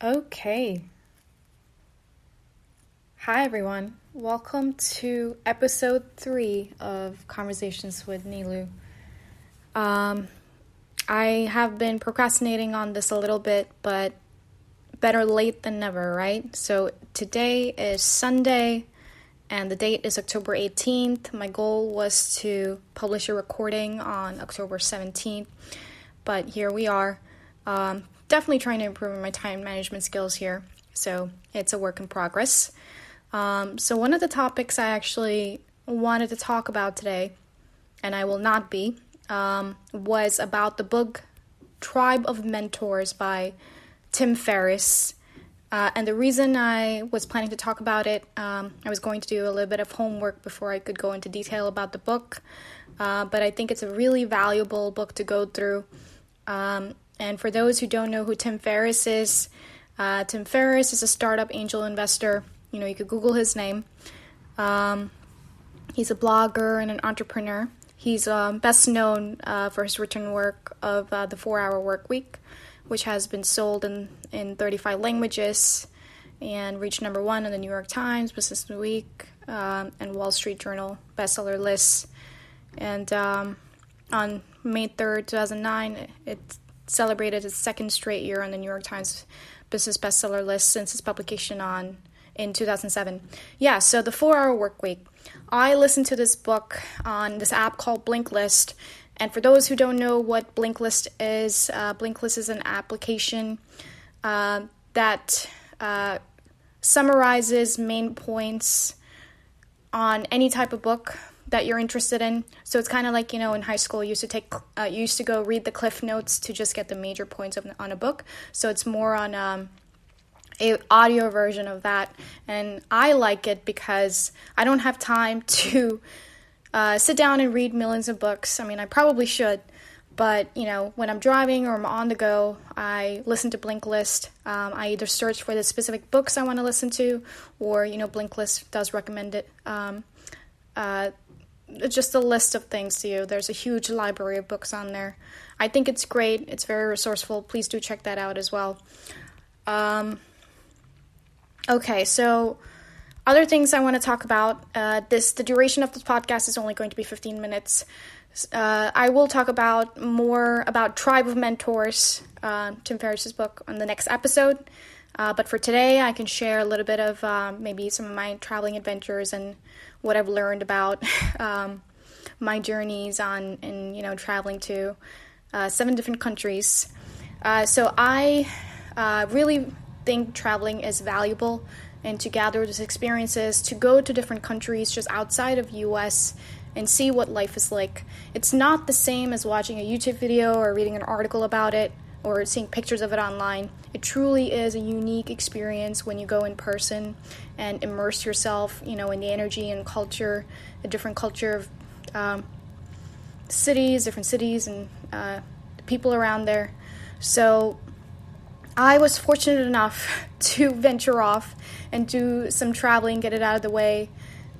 Okay. Hi, everyone. Welcome to episode 3 of Conversations with Nilu. I have been procrastinating on this a little bit, but better late than never, right? So today is Sunday, and the date is October 18th. My goal was to publish a recording on October 17th, but here we are. Definitely trying to improve my time management skills here, so it's a work in progress. So one of the topics I actually wanted to talk about today, and I will not be, was about the book Tribe of Mentors by Tim Ferris. And the reason I was planning to talk about it, I was going to do a little bit of homework before I could go into detail about the book, but I think it's a really valuable book to go through. And for those who don't know who Tim Ferris is a startup angel investor. You know, you could Google his name. He's a blogger and an entrepreneur. He's best known for his written work of The 4-Hour Workweek, which has been sold in 35 languages and reached number 1 on the New York Times, Business Week, and Wall Street Journal bestseller lists. And on May 3rd, 2009, it celebrated its second straight year on the New York Times business bestseller list since its publication in 2007. Yeah, so The 4-Hour Workweek. I listened to this book on this app called Blinkist, and for those who don't know what Blinkist is an application that summarizes main points on any type of book that you're interested in. So it's kind of like, in high school you used to go read the cliff notes to just get the major points on a book. So it's more on a audio version of that, and I like it because I don't have time to sit down and read millions of books. I mean, I probably should, but when I'm driving or I'm on the go, I listen to Blinkist. I either search for the specific books I want to listen to, or Blinkist does recommend it. Just a list of things to you. There's a huge library of books on there. I think it's great. It's very resourceful. Please do check that out as well. Okay, so other things I want to talk about. The duration of this podcast is only going to be 15 minutes. I will talk more about Tribe of Mentors, Tim Ferriss's book, on the next episode. But for today, I can share a little bit of maybe some of my traveling adventures and what I've learned about my journeys in traveling to 7 different countries. So I really think traveling is valuable, and to gather these experiences, to go to different countries just outside of US and see what life is like. It's not the same as watching a YouTube video or reading an article about it or seeing pictures of it online. It truly is a unique experience when you go in person and immerse yourself, in the energy and culture, a different culture of different cities and the people around there. So I was fortunate enough to venture off and do some traveling, get it out of the way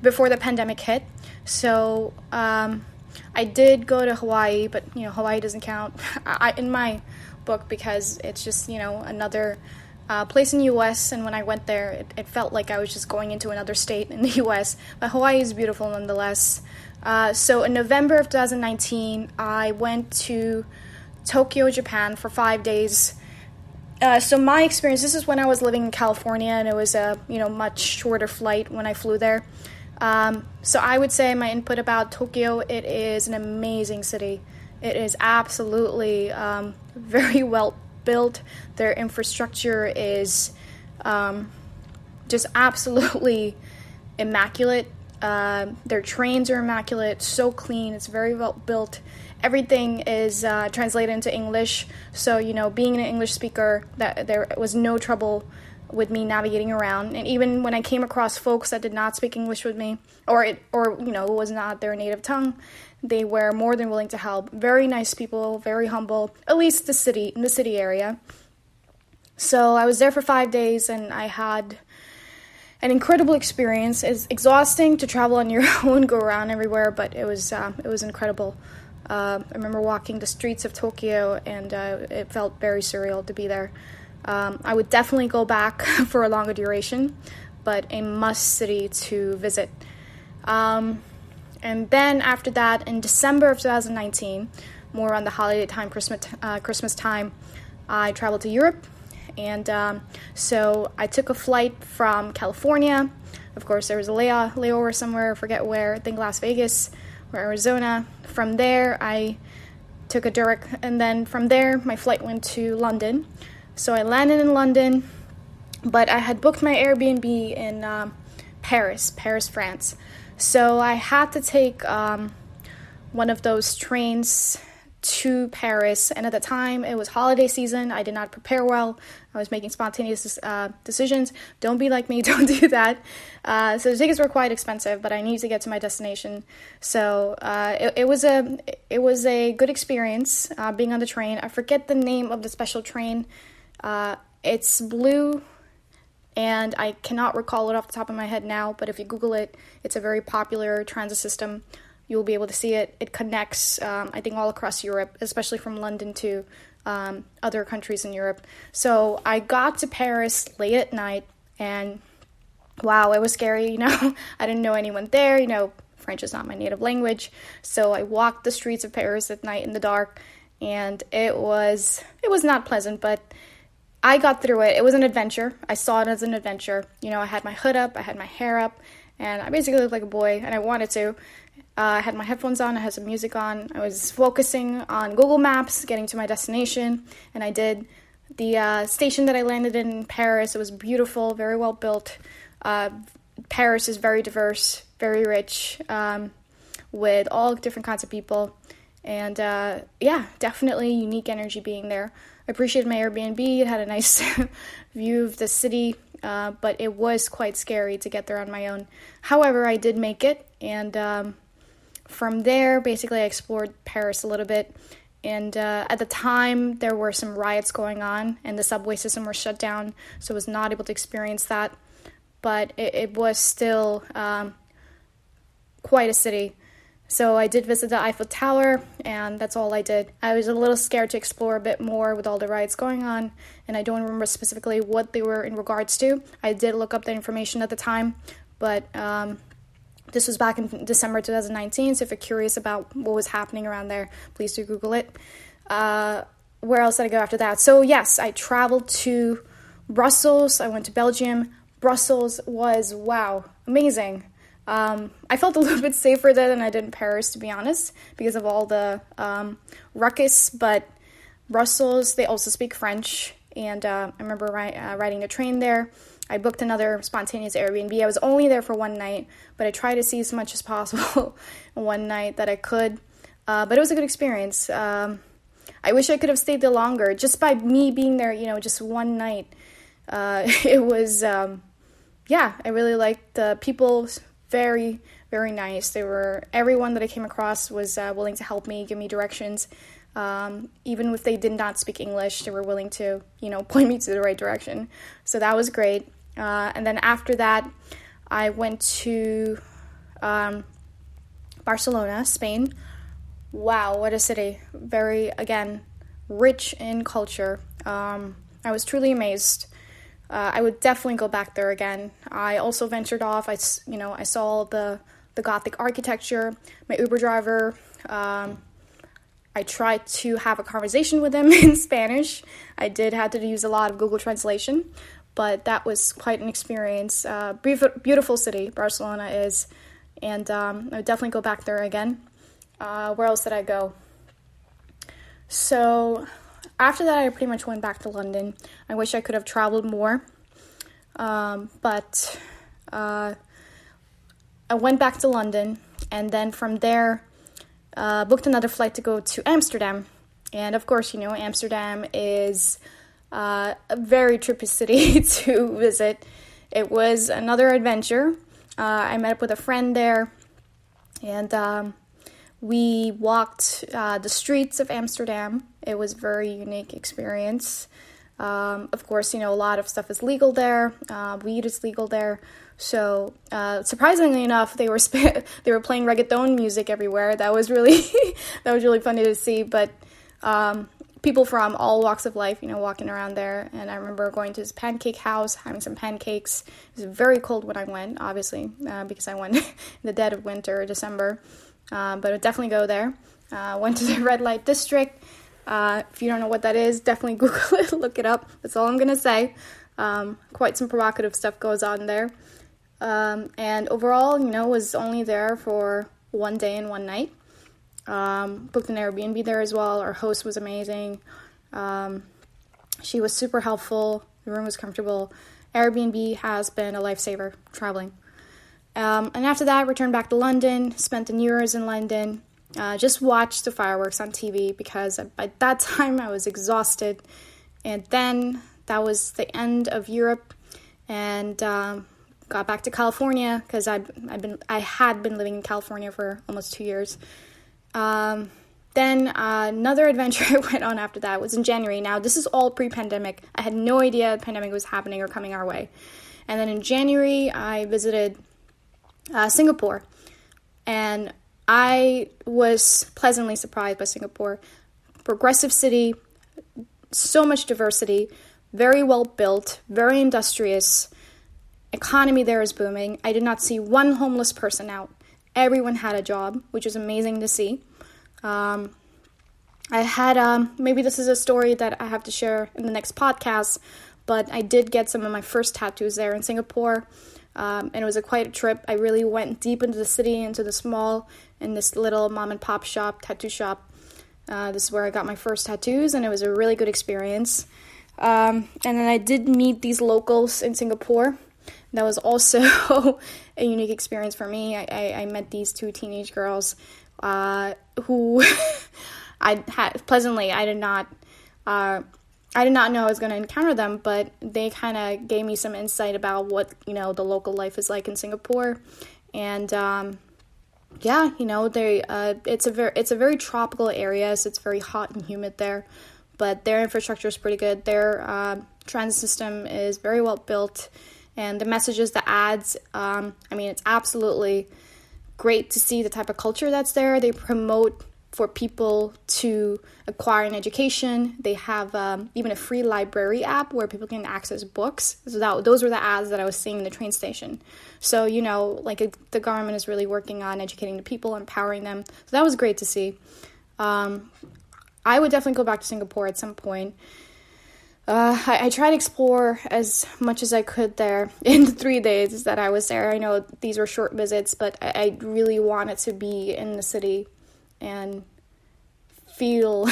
before the pandemic hit. So I did go to Hawaii, but Hawaii doesn't count in my book because it's just another place in the U.S. And when I went there, it felt like I was just going into another state in the U.S. But Hawaii is beautiful nonetheless. So in November of 2019, I went to Tokyo, Japan for 5 days. So my experience, this is when I was living in California, and it was a much shorter flight when I flew there. So I would say my input about Tokyo, it is an amazing city. It is absolutely very well built. Their infrastructure is just absolutely immaculate. Their trains are immaculate, so clean. It's very well built. Everything is translated into English, so being an English speaker, that there was no trouble with me navigating around. And even when I came across folks that did not speak English with me, or was not their native tongue, they were more than willing to help. Very nice people, very humble, at least in the city area. So I was there for 5 days, and I had an incredible experience. It's exhausting to travel on your own, go around everywhere, but it was incredible. I remember walking the streets of Tokyo, and it felt very surreal to be there. I would definitely go back for a longer duration, but a must city to visit. And then after that, in December of 2019, more on the holiday time, Christmas time, I traveled to Europe. And so I took a flight from California. Of course, there was a layover somewhere, I forget where, I think Las Vegas or Arizona. From there, I took a direct, and then from there, my flight went to London. So I landed in London, but I had booked my Airbnb in Paris, France. So I had to take one of those trains to Paris, and at the time it was holiday season. I did not prepare well. I was making spontaneous decisions. Don't be like me. Don't do that. So the tickets were quite expensive, but I needed to get to my destination. So it was a good experience being on the train. I forget the name of the special train. It's blue, and I cannot recall it off the top of my head now, but if you Google it, it's a very popular transit system. You'll be able to see it. It connects, I think, all across Europe, especially from London to other countries in Europe. So I got to Paris late at night, and wow, it was scary, I didn't know anyone there, French is not my native language. So I walked the streets of Paris at night in the dark, and it was not pleasant, but I got through it. It was an adventure. I saw it as an adventure. I had my hood up, I had my hair up, and I basically looked like a boy, and I wanted to. I had my headphones on, I had some music on, I was focusing on Google Maps, getting to my destination, and I did. The station that I landed in Paris, it was beautiful, very well built. Paris is very diverse, very rich, with all different kinds of people, and definitely unique energy being there. I appreciated my Airbnb, it had a nice view of the city, but it was quite scary to get there on my own. However, I did make it, and from there, basically, I explored Paris a little bit, and at the time, there were some riots going on, and the subway system was shut down, so I was not able to experience that, but it was still quite a city. So I did visit the Eiffel Tower, and that's all I did. I was a little scared to explore a bit more with all the riots going on, and I don't remember specifically what they were in regards to. I did look up the information at the time, but this was back in December 2019, so if you're curious about what was happening around there, please do Google it. Where else did I go after that? So yes, I traveled to Brussels. I went to Belgium. Brussels was, wow, amazing. I felt a little bit safer there than I did in Paris, to be honest, because of all the ruckus, but Brussels, they also speak French, and I remember riding the train there. I booked another spontaneous Airbnb. I was only there for one night, but I tried to see as much as possible one night that I could. But it was a good experience. I wish I could have stayed there longer. Just by me being there, just one night, it was, I really liked the people. Very, very nice. Everyone that I came across was willing to help me, give me directions. Even if they did not speak English, they were willing to, point me to the right direction. So that was great. And then after that, I went to Barcelona, Spain. Wow, what a city. Very, again, rich in culture. I was truly amazed. I would definitely go back there again. I also ventured off. I saw the Gothic architecture. My Uber driver, I tried to have a conversation with him in Spanish. I did have to use a lot of Google Translation, but that was quite an experience. Beautiful city, Barcelona is, and I would definitely go back there again. Where else did I go? So after that, I pretty much went back to London. I wish I could have traveled more, but I went back to London, and then from there, booked another flight to go to Amsterdam. And of course, Amsterdam is a very trippy city to visit. It was another adventure. I met up with a friend there, and we walked the streets of Amsterdam. It was a very unique experience. Of course, a lot of stuff is legal there. Weed is legal there. So, surprisingly enough, they were playing reggaeton music everywhere. That was really funny to see. But people from all walks of life, walking around there. And I remember going to this pancake house, having some pancakes. It was very cold when I went, obviously, because I went in the dead of winter, December. But I'd definitely go there. Went to the red light district. If you don't know what that is, definitely Google it, look it up. That's all I'm going to say. Quite some provocative stuff goes on there. And overall, was only there for 1 day and 1 night. Booked an Airbnb there as well. Our host was amazing. She was super helpful. The room was comfortable. Airbnb has been a lifesaver traveling. And after that, returned back to London, spent the New Year's in London. Just watched the fireworks on TV because by that time I was exhausted. And then that was the end of Europe, and got back to California because I had been living in California for almost 2 years. Then another adventure I went on after that was in January. Now, this is all pre-pandemic. I had no idea the pandemic was happening or coming our way. And then in January, I visited Singapore. And I was pleasantly surprised by Singapore. Progressive city, so much diversity, very well built, very industrious. Economy there is booming. I did not see one homeless person out. Everyone had a job, which is amazing to see. I had, maybe this is a story that I have to share in the next podcast, but I did get some of my first tattoos there in Singapore, and it was quite a trip. I really went deep into the city, into the small, in this little mom and pop shop, tattoo shop. This is where I got my first tattoos, and it was a really good experience. And then I did meet these locals in Singapore. That was also a unique experience for me. I met these 2 teenage girls who I did not know I was going to encounter them, but they kind of gave me some insight about what, the local life is like in Singapore. And it's a very tropical area, so it's very hot and humid there. But their infrastructure is pretty good. Their transit system is very well built. And the messages, the ads, it's absolutely great to see the type of culture that's there. They promote for people to acquire an education. They have even a free library app where people can access books. So those were the ads that I was seeing in the train station. So, the government is really working on educating the people, empowering them. So that was great to see. I would definitely go back to Singapore at some point. I tried to explore as much as I could there in the 3 days that I was there. I know these were short visits, but I really wanted to be in the city and feel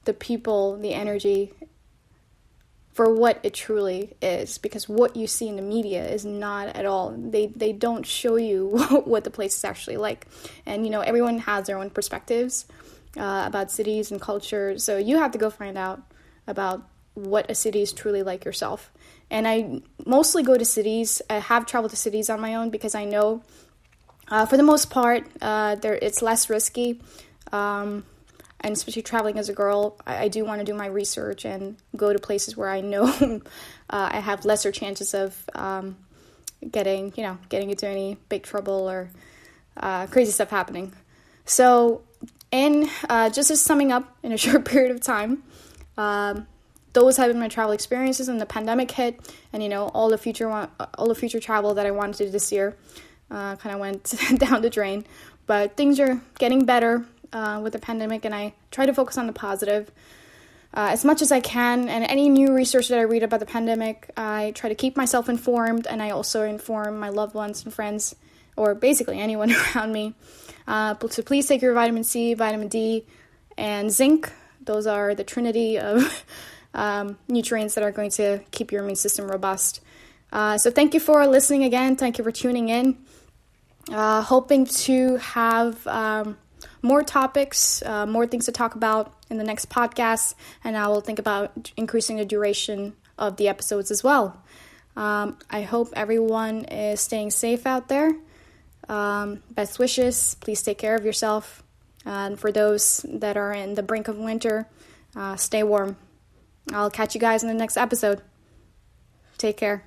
the people, the energy, for what it truly is. Because what you see in the media is not at all. They don't show you what the place is actually like. And, everyone has their own perspectives about cities and culture. So you have to go find out about what a city is truly like yourself. And I mostly go to cities. I have traveled to cities on my own because I know, for the most part, it's less risky. And especially traveling as a girl, I do want to do my research and go to places where I know I have lesser chances of getting into any big trouble or crazy stuff happening. So, just as summing up in a short period of time, those have been my travel experiences, and the pandemic hit, and all the future travel that I wanted to do this year kind of went down the drain. But things are getting better with the pandemic, and I try to focus on the positive as much as I can. And any new research that I read about the pandemic, I try to keep myself informed, and I also inform my loved ones and friends, or basically anyone around me. So please take your vitamin C, vitamin D, and zinc. Those are the trinity of nutrients that are going to keep your immune system robust. So thank you for listening again. Thank you for tuning in. Hoping to have more topics, more things to talk about in the next podcast. And I will think about increasing the duration of the episodes as well. I hope everyone is staying safe out there. Best wishes. Please take care of yourself. And for those that are in the brink of winter, stay warm. I'll catch you guys in the next episode. Take care.